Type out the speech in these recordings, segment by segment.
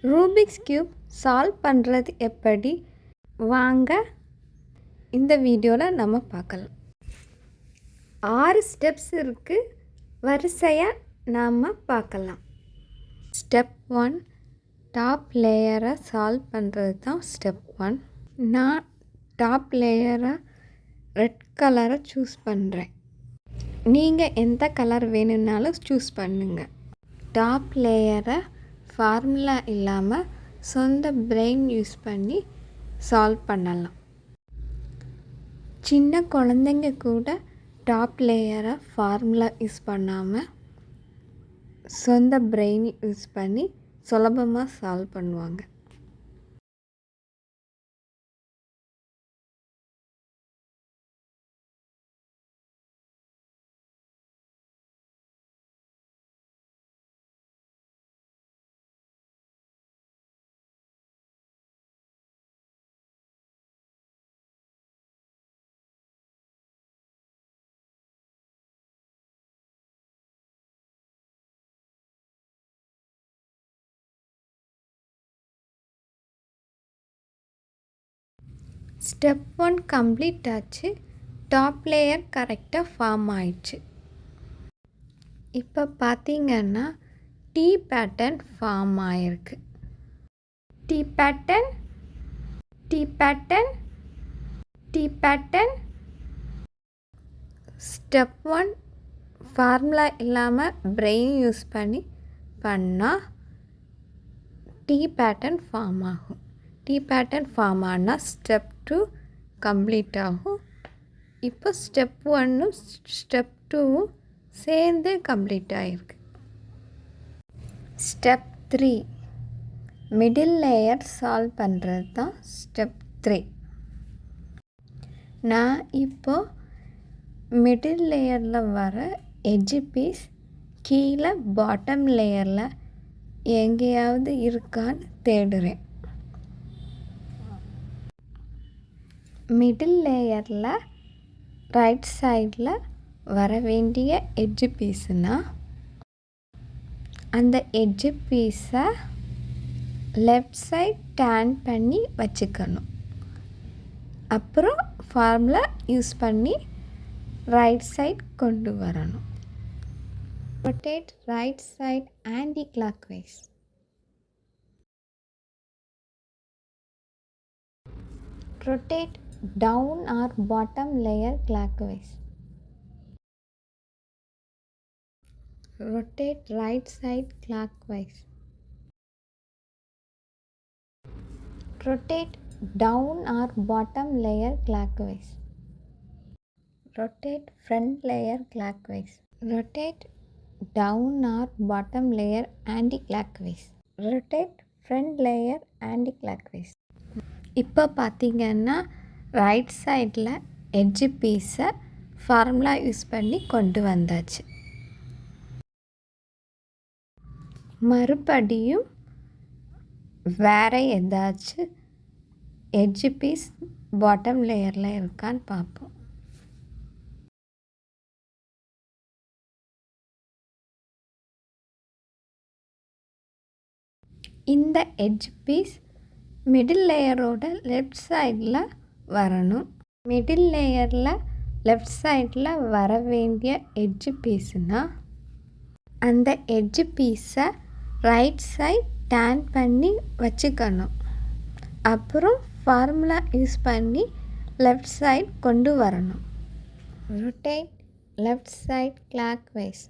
Rubik's cube solve பண்ணுறது எப்படி வாங்க இந்த வீடியோவில் நம்ம பார்க்கலாம். 6 ஸ்டெப்ஸ் இருக்குது, வரிசையாக நாம் பார்க்கலாம். ஸ்டெப் 1 டாப் லேயரை சால்வ் பண்ணுறது தான் ஸ்டெப் 1. நான் டாப் லேயரை ரெட் கலரை சூஸ் பண்ணுறேன். நீங்கள் எந்த கலர் வேணும்னாலும் சூஸ் பண்ணுங்கள். டாப் லேயரை ஃபார்முலா இல்லாமல் சொந்த பிரெயின் யூஸ் பண்ணி சால்வ் பண்ணலாம். சின்ன குழந்தைங்க கூட டாப் லேயரை ஃபார்முலா யூஸ் பண்ணாமல் சொந்த பிரெயின் யூஸ் பண்ணி சுலபமாக சால்வ் பண்ணுவாங்க. ஸ்டெப் 1 கம்ப்ளீட் ஆச்சு. டாப் லேயர் கரெக்டாக ஃபார்ம் ஆயிடுச்சு. இப்போ பார்த்தீங்கன்னா டீ பேட்டர்ன் ஃபார்ம் ஆயிருக்கு. Tea pattern, tea pattern, tea pattern. Step 1 formula இல்லாமல் பிரெயின் யூஸ் பண்ணி பண்ணால் டீ பேட்டர்ன் ஃபார்ம் ஆகும். டீ பேட்டர்ன் ஃபார்ம் ஆனால் ஸ்டெப் 2 கம்ப்ளீட் ஆகும். இப்போ ஸ்டெப் 1ம் ஸ்டெப் 2ம் சேர்ந்து கம்ப்ளீட் ஆகிருக்கு. ஸ்டெப் 3 மிடில் லேயர் சால்வ் பண்ணுறது தான் ஸ்டெப் 3. நான் இப்போ மிடில் லேயரில் வர எட்ஜ் பீஸ் கீழே பாட்டம் லேயரில் எங்கேயாவது இருக்கான்னு தேடுறேன். மிடில் லேயரில் ரைட் சைடில் வர வேண்டிய எட்ஜ் பீஸுனால் அந்த எட்ஜ் பீஸை லெஃப்ட் சைட் டர்ன் பண்ணி வச்சுக்கணும். அப்புறம் ஃபார்முலா யூஸ் பண்ணி ரைட் சைட் கொண்டு வரணும். Rotate right side anti clockwise. Rotate down or bottom layer clockwise. Rotate right side clockwise. Rotate down or bottom layer clockwise. Rotate front layer clockwise. Rotate down or bottom layer anti-clockwise. Rotate front layer anti-clockwise. இப்போ பார்த்தீங்கன்னா right சைடில் edge பீஸை formula use பண்ணி கொண்டு வந்தாச்சு. மறுபடியும் வேறு ஏதாச்சும் எட்ஜ் பீஸ் பாட்டம் லேயரில் இருக்கான்னு பார்ப்போம். இந்த எட்ஜ் பீஸ் மிடில் லேயரோட லெஃப்ட் சைடில் வரணும். மிடில் லேயரில் லெஃப்ட் சைடில் வர வேண்டிய எட்ஜ் பீஸுனால் அந்த எட்ஜ் பீஸை ரைட் சைட் டர்ன் பண்ணி வச்சுக்கணும். அப்புறம் ஃபார்முலா யூஸ் பண்ணி லெஃப்ட் சைட் கொண்டு வரணும். Rotate left side clockwise.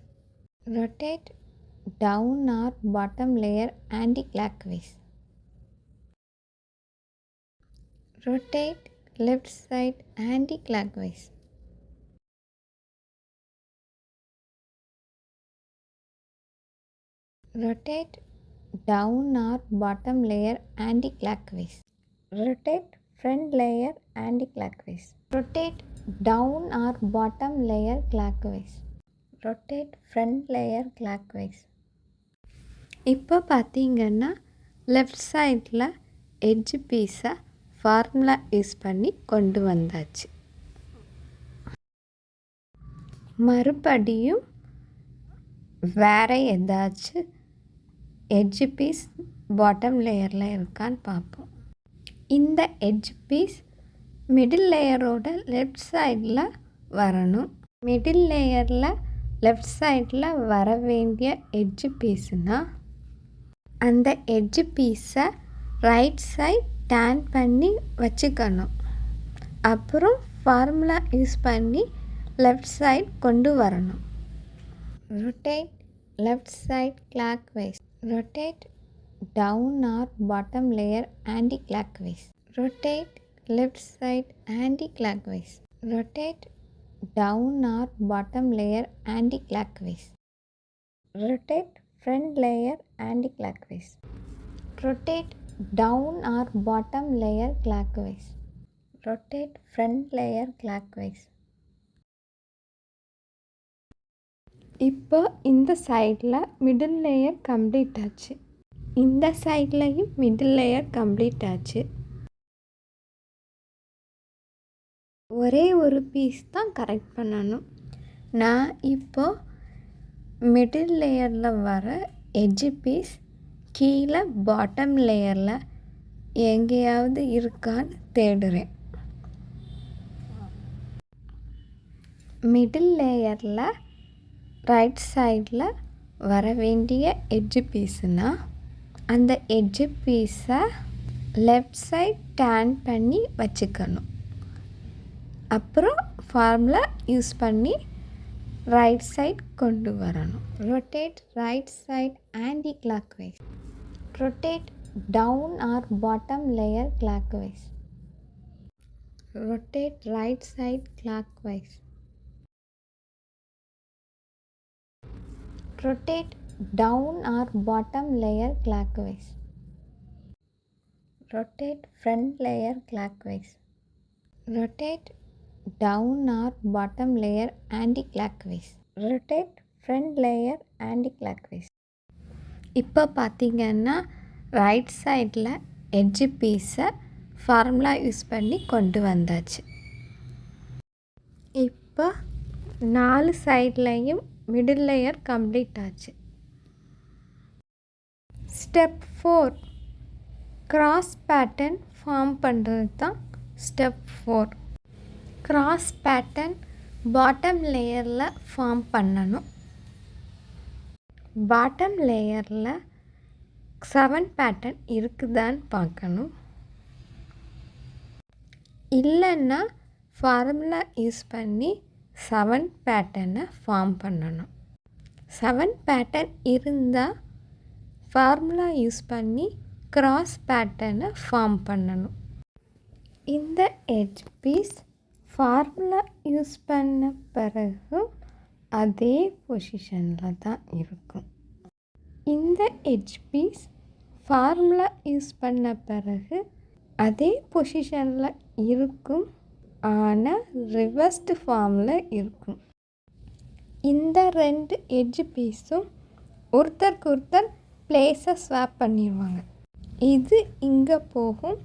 Rotate down or bottom layer anti clockwise. Rotate left side anti-clockwise. Rotate down or bottom layer anti-clockwise. Rotate front layer anti-clockwise. Rotate down or bottom layer clockwise. Rotate front layer clockwise. இப்போ பார்த்தீங்கன்னா left சைடில் edge பீஸை formula use பண்ணி கொண்டு வந்தாச்சு. மறுபடியும் வேறு ஏதாச்சும் எட்ஜ் பீஸ் பாட்டம் லேயரில் இருக்கான்னு பார்ப்போம். இந்த எட்ஜ் பீஸ் மிடில் லேயரோட லெஃப்ட் சைடில் வரணும். மிடில் லேயரில் லெஃப்ட் சைடில் வர வேண்டிய எட்ஜ் பீஸுனால் அந்த எட்ஜ் பீஸை ரைட் சைட் டேர்ன் பண்ணி வச்சுக்கணும். அப்புறம் ஃபார்முலா யூஸ் பண்ணி லெஃப்ட் சைட் கொண்டு வரணும். Rotate left side clockwise. Rotate down or bottom layer anti clockwise. Rotate left side anti clockwise. Rotate down or bottom layer anti clockwise. Rotate front layer anti-clockwise. Rotate down or bottom layer clockwise. Rotate front layer clockwise. இப்போ இந்த சைடில் middle layer complete ஆச்சு. இந்த சைட்லையும் middle layer complete ஆச்சு. ஒரே ஒரு piece தான் correct பண்ணணும். நான் இப்போ மிடில் லேயரில் வர எட்ஜ் பீஸ் கீழே பாட்டம் லேயரில் எங்கேயாவது இருக்கான்னு தேடுறேன். மிடில் லேயரில் ரைட் சைடில் வர வேண்டிய எட்ஜ் பீஸுனால் அந்த எட்ஜ் பீஸை லெஃப்ட் சைட் டேர்ன் பண்ணி வச்சுக்கணும். அப்புறம் ஃபார்முலா யூஸ் பண்ணி ரைட் சைட் கொண்டு வரணும். Rotate right side anti clockwise. Rotate down or bottom layer clockwise. Rotate right side clockwise. Rotate down or bottom layer clockwise. Rotate front layer clockwise. ரொட்டேட் down or bottom layer anti-clockwise. Rotate front layer anti-clockwise. இப்போ பார்த்தீங்கன்னா right சைடில் edge பீஸை formula use பண்ணி கொண்டு வந்தாச்சு. இப்போ 4 சைட்லையும் middle layer complete ஆச்சு. ஸ்டெப் 4 கிராஸ் பேட்டர்ன் ஃபார்ம் பண்ணுறது தான் ஸ்டெப் 4. கிராஸ் பேட்டர்ன் பாட்டம் லேயரில் ஃபார்ம் பண்ணணும். பாட்டம் லேயரில் 7 பேட்டர்ன் இருக்குதான்னு பார்க்கணும். இல்லைன்னா ஃபார்முலா யூஸ் பண்ணி 7 பேட்டர்னை ஃபார்ம் பண்ணணும். 7 பேட்டர்ன் இருந்தால் ஃபார்முலா யூஸ் பண்ணி கிராஸ் பேட்டர்னை ஃபார்ம் பண்ணணும். இந்த எட்ஜ் பீஸ் ஃபார்முலா யூஸ் பண்ண பிறகு அதே பொசிஷனில் தான் இருக்கும். இந்த எட்ஜ் பீஸ் ஃபார்முலா யூஸ் பண்ண பிறகு அதே பொசிஷனில் இருக்கும், ஆனால் ரிவர்ஸ்டு ஃபார்மில் இருக்கும். இந்த 2 எட்ஜ் பீஸும் ஒருத்தருக்கு ஒருத்தர் பிளேஸை ஸ்வாப் பண்ணிடுவாங்க. இது இங்கே போகும்,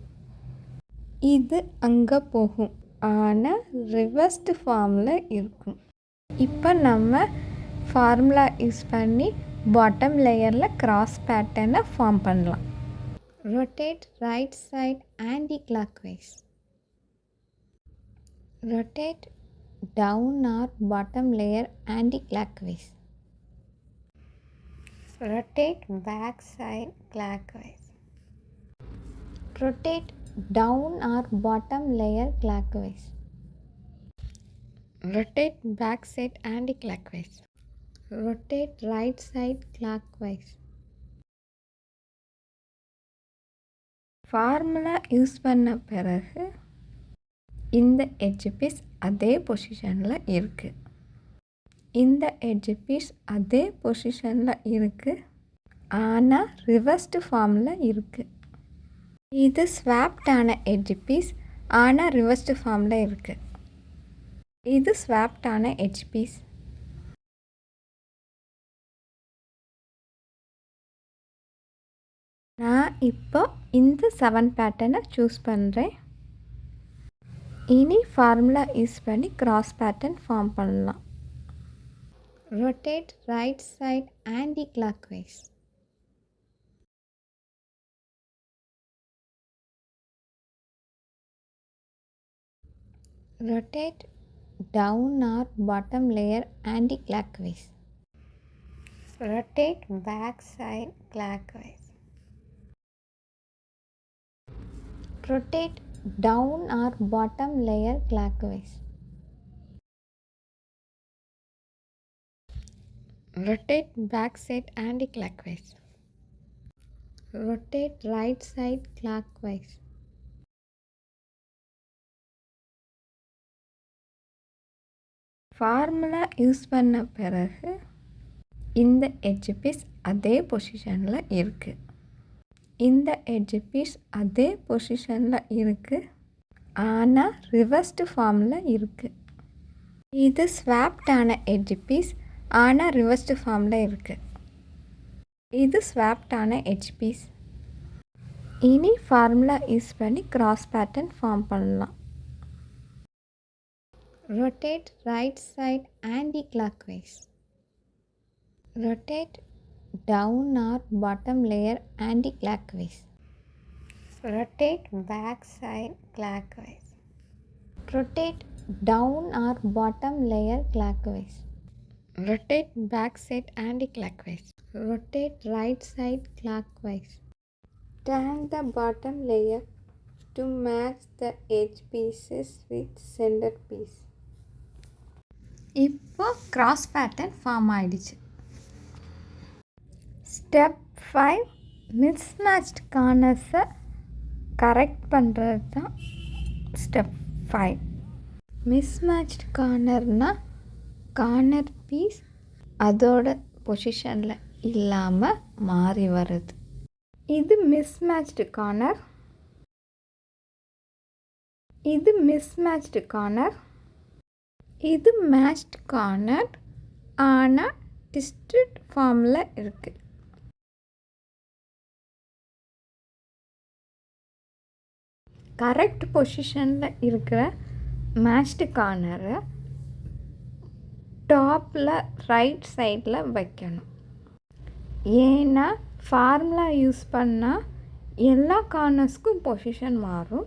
இது அங்கே போகும், ஆனால் ரிவர்ஸ்டு ஃபார்மில் இருக்கும். இப்போ நம்ம ஃபார்முலா யூஸ் பண்ணி பாட்டம் லேயரில் கிராஸ் பேட்டர்னை ஃபார்ம் பண்ணலாம். Rotate right side anti clockwise. Rotate down or bottom layer anti clockwise. Rotate back side clockwise. Rotate down or bottom layer clockwise. Rotate back side anti-clockwise. Rotate right side clockwise. Formula use பண்ண பிறகு இந்த edge piece அதே பொசிஷனில் இருக்குது. இந்த edge piece அதே பொசிஷனில் இருக்குது, ஆனால் ரிவர்ஸ்டு ஃபார்மில் இருக்குது. இது ஸ்வாப்டான எட்ஜ் பீஸ், ஆனால் ரிவர்ஸ்டு ஃபார்மில் இருக்குது. இது ஸ்வாப்டான எட்ஜ் பீஸ். நான் இப்போ இந்த 7 பேட்டர்னை சூஸ் பண்ணுறேன். இனி ஃபார்முலா யூஸ் பண்ணி கிராஸ் பேட்டர்ன் ஃபார்ம் பண்ணலாம். Rotate right side anti clockwise. rotate down or bottom layer anti-clockwise, rotate back side clockwise, rotate down or bottom layer clockwise, rotate back side anti-clockwise, rotate right side clockwise. Formula use பண்ண பிறகு இந்த edge piece அதே பொசிஷனில் இருக்குது, இந்த edge piece அதே பொசிஷனில் இருக்குது, ஆனால் ரிவர்ஸ்டு ஃபார்மில் இருக்குது. இது ஸ்வாப்டான எட்ஜ் பீஸ் ஆனால் ரிவர்ஸ்டு ஃபார்மில் இருக்குது. இது ஸ்வாப்டான எட்ஜ் பீஸ். இனி ஃபார்முலா யூஸ் பண்ணி கிராஸ் பேட்டர்ன் ஃபார்ம் பண்ணலாம். rotate right side anti-clockwise, rotate down or bottom layer anti-clockwise, rotate back side clockwise, rotate down or bottom layer clockwise, rotate back side anti-clockwise, rotate right side clockwise. Turn the bottom layer to match the edge pieces with center piece. இப்போ cross pattern form ஆயிடுச்சு. Step 5 மிஸ்மேட்ச்ட் கார்னர்ஸை correct பண்ணுறது தான் step 5. மிஸ்மேட்ச்ட் கார்னர்னால் corner piece அதோட பொசிஷனில் இல்லாமல் மாறி வருது. இது மிஸ்மேட்ச்டு கார்னர், இது மிஸ்மேட்ச்டு கார்னர், இது மேட்ச்ட் கார்னர் ஆனால் ட்விஸ்டட் ஃபார்மில் இருக்குது. கரெக்ட் பொசிஷனில் இருக்கிற மேட்ச்டு கார்னரை டாப்பில் ரைட் சைடில் வைக்கணும். ஏன்னா ஃபார்முலா யூஸ் பண்ணால் எல்லா கார்னர்ஸ்க்கும் பொசிஷன் மாறும்,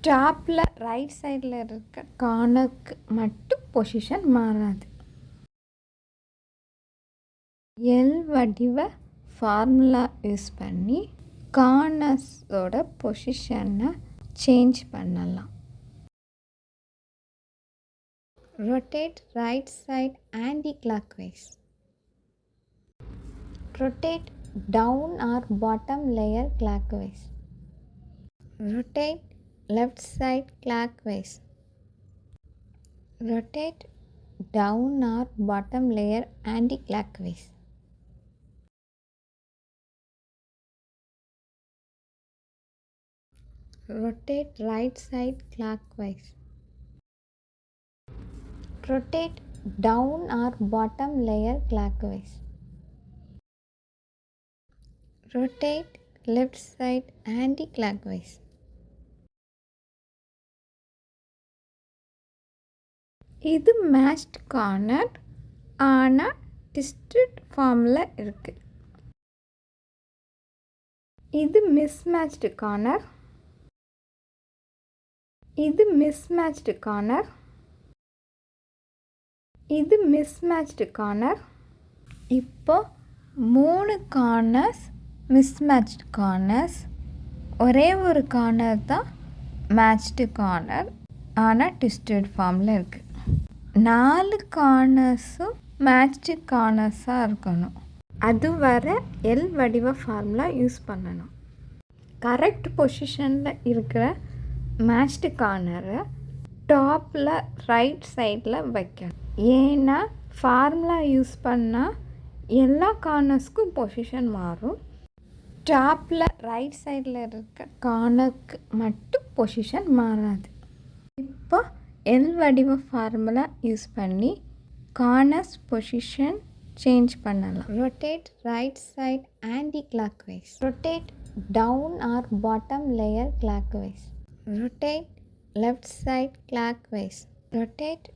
டாப்பில் ரைட் சைடில் இருக்க கார்னருக்கு மட்டும் பொசிஷன் மாறாது. எல் வடிவ ஃபார்முலா யூஸ் பண்ணி கார்னர்ஸோட பொசிஷனை சேஞ்ச் பண்ணலாம். rotate right side anti-clockwise, rotate down or bottom layer clockwise, rotate left side clockwise, rotate down or bottom layer anti-clockwise, rotate right side clockwise, rotate down or bottom layer clockwise, rotate left side anti-clockwise. இது matched corner ஆனால் twisted ஃபார்மில் இருக்குது. இது மிஸ்மேட்ச்டு corner, இது மிஸ்மேட்ச்டு corner, இது மிஸ்மேட்ச்டு corner. இப்போ 3 corners மிஸ்மேட்ச்டு corners, ஒரே ஒரு கார்னர் தான் மேட்ச்டு கார்னர் ஆனால் ட்விஸ்டட் ஃபார்மில் இருக்குது. 4 கார்னர்ஸும் மேட்ச்டு கார்னர்ஸாக இருக்கணும். அது வர எல் வடிவ ஃபார்முலா யூஸ் பண்ணணும். கரெக்ட் பொசிஷனில் இருக்கிற மேட்ச்டு கார்னரை டாப்பில் ரைட் சைடில் வைக்கணும். ஏன்னா ஃபார்முலா யூஸ் பண்ணால் எல்லா கார்னர்ஸ்க்கும் பொசிஷன் மாறும், டாப்பில் ரைட் சைடில் இருக்க கார்னருக்கு மட்டும் பொசிஷன் மாறாது. இப்போ எல் வடிவ ஃபார்முலா யூஸ் பண்ணி கார்னர்ஸ் பொசிஷன் சேஞ்ச் பண்ணலாம். rotate right side anti-clockwise, rotate down or bottom layer clockwise, rotate left side clockwise, rotate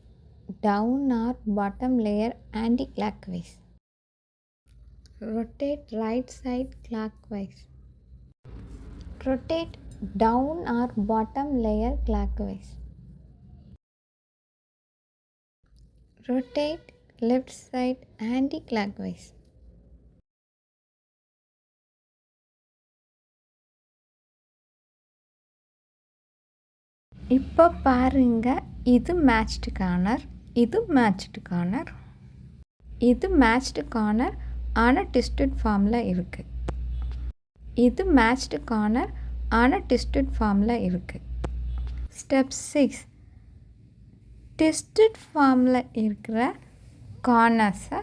down or bottom layer anti-clockwise, rotate right side clockwise, rotate down or bottom layer clockwise, rotate left side anti-clockwise. இப்போ பாருங்க, இது matched corner, இது matched corner, இது matched corner ஆனால் twisted ஃபார்மில் இருக்குது. இது matched corner ஆனால் ட்விஸ்டட் ஃபார்மில் இருக்குது. ஸ்டெப் 6, ட்விஸ்டட் ஃபார்மில் இருக்கிற கார்னர்ஸை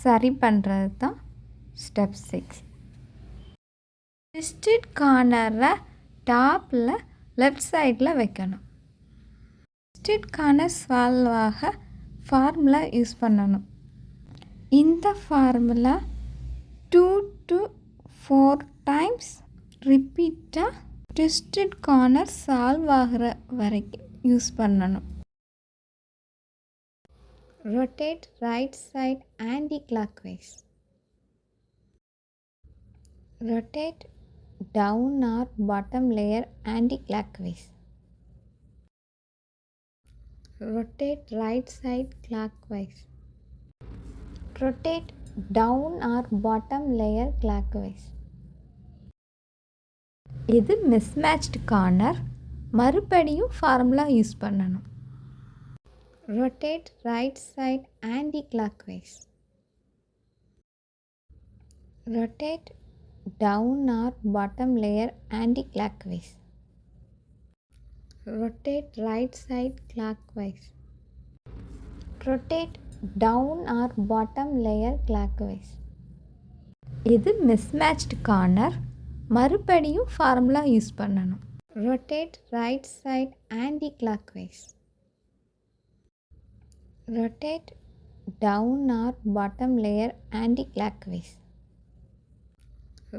சரி பண்ணுறது தான் ஸ்டெப் 6. ட்விஸ்டட் கார்னரை டாப்பில் லெஃப்ட் சைடில் வைக்கணும். ட்விஸ்டட் கார்னர் சால்வ் ஆக ஃபார்முலா யூஸ் பண்ணணும். இந்த ஃபார்முலா 2 to 4 times ரிப்பீட்டாக ட்விஸ்டட் கார்னர் சால்வ் ஆகிற வரைக்கும் யூஸ் பண்ணணும். Rotate right side anti clockwise. ரொட்டேட் down or bottom layer anti-clockwise. Rotate right side clockwise. Rotate down or bottom layer clockwise. இது mismatched corner. மறுபடியும் formula use பண்ணணும். Rotate right side anti-clockwise. Rotate down or bottom layer anti-clockwise. Rotate right side clockwise. Rotate down or bottom layer clockwise. இது mismatched corner. மறுபடியும் formula use பண்ணணும். Rotate right side anti-clockwise. Rotate down or bottom layer anti-clockwise.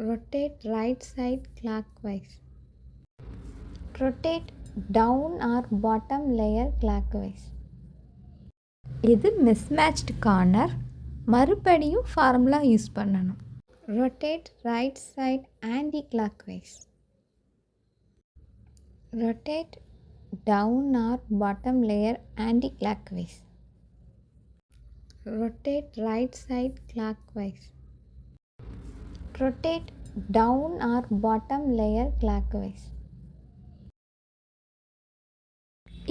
Rotate right side clockwise. Rotate down or bottom layer clockwise. இது mismatched corner. மறுபடியும் formula use பண்ணணும். Rotate right side anti-clockwise. Rotate down or bottom layer anti-clockwise. Rotate right side clockwise. Rotate down or bottom layer clockwise.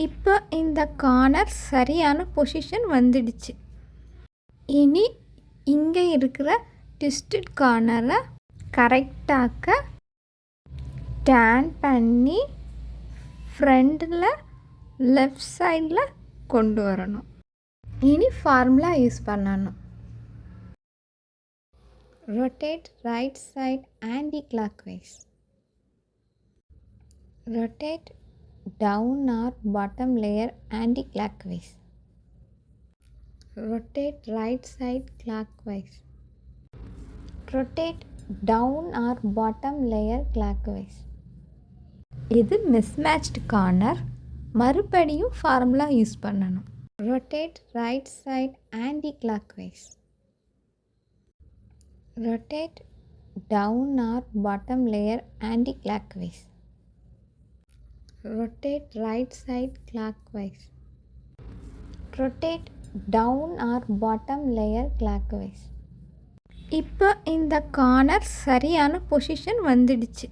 இப்போ இந்த corner சரியான position வந்துடுச்சு. இனி இங்கே இருக்கிற ட்விஸ்டட் கார்னரை கரெக்டாக டர்ன் பண்ணி ஃப்ரண்டில் லெஃப்ட் சைடில் கொண்டு வரணும். இனி ஃபார்முலா யூஸ் பண்ணணும். Rotate right side anti-clockwise. Rotate down or bottom layer anti-clockwise. Rotate right side clockwise. Rotate down or bottom layer clockwise. இது mismatched corner. மறுபடியும் ஃபார்முலா யூஸ் பண்ணணும். Rotate right side anti-clockwise. Rotate down or bottom layer anti-clockwise. Rotate right side clockwise. Rotate down or bottom layer clockwise. இப்போ இந்த corner சரியான position வந்துடுச்சு.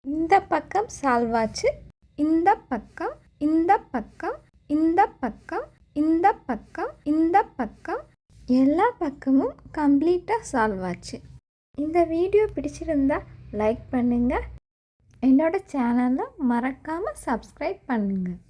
இந்த பக்கம் solve ஆச்சு. இந்த பக்கம், இந்த பக்கம், இந்த பக்கம், இந்த பக்கம், இந்த பக்கம், எல்லா பக்கமும் கம்ப்ளீட்டாக சால்வ் ஆச்சு. இந்த வீடியோ பிடிச்சிருந்தா லைக் பண்ணுங்கள். என்னோட சேனலை மறக்காமல் சப்ஸ்கிரைப் பண்ணுங்கள்.